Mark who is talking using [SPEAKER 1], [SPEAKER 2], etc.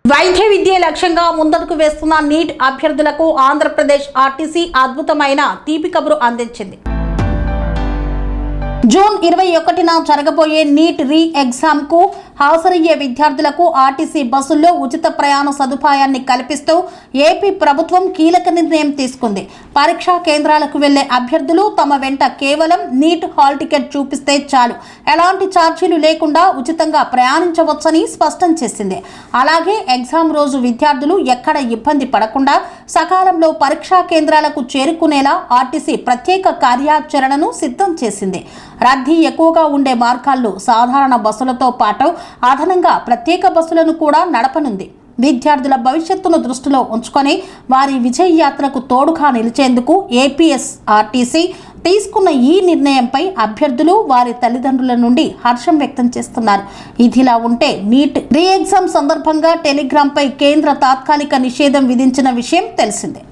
[SPEAKER 1] వైద్య విద్య లక్ష్యంగా ముందడుగు వేస్తున్న నీట్ అభ్యర్థులకు ఆంధ్రప్రదేశ్ ఆర్టీసీ అద్భుతమైన తీపి కబురు అందించింది. జూన్ 21న జరగబోయే నీట్ రీ ఎగ్జామ్ కు హాజరయ్యే విద్యార్థులకు ఆర్టీసీ బస్సుల్లో ఉచిత ప్రయాణ సదుపాయాన్ని కల్పిస్తూ ఏపీ ప్రభుత్వం కీలక నిర్ణయం తీసుకుంది. పరీక్షా కేంద్రాలకు వెళ్లే అభ్యర్థులు తమ వెంట కేవలం నీట్ హాల్ టికెట్ చూపిస్తే చాలు, ఎలాంటి ఛార్జీలు లేకుండా ఉచితంగా ప్రయాణించవచ్చని స్పష్టం చేసింది. అలాగే ఎగ్జామ్ రోజు విద్యార్థులు ఎక్కడ ఇబ్బంది పడకుండా సకాలంలో పరీక్షా కేంద్రాలకు చేరుకునేలా ఆర్టీసీ ప్రత్యేక కార్యాచరణను సిద్ధం చేసింది. రద్దీ ఎక్కువగా ఉండే మార్గాల్లో సాధారణ బస్సులతో పాటు అదనంగా ప్రత్యేక బస్సులను కూడా నడపనుంది. విద్యార్థుల భవిష్యత్తును దృష్టిలో ఉంచుకొని వారి విజయ యాత్రకు తోడుగా నిలిచేందుకు ఏపీఎస్ఆర్టీసీ తీసుకున్న ఈ నిర్ణయంపై అభ్యర్థులు వారి తల్లిదండ్రుల నుండి హర్షం వ్యక్తం చేస్తున్నారు. ఇదిలా ఉంటే నీట్ రీ ఎగ్జామ్ సందర్భంగా టెలిగ్రామ్పై కేంద్ర తాత్కాలిక నిషేధం విధించిన విషయం తెలిసిందే.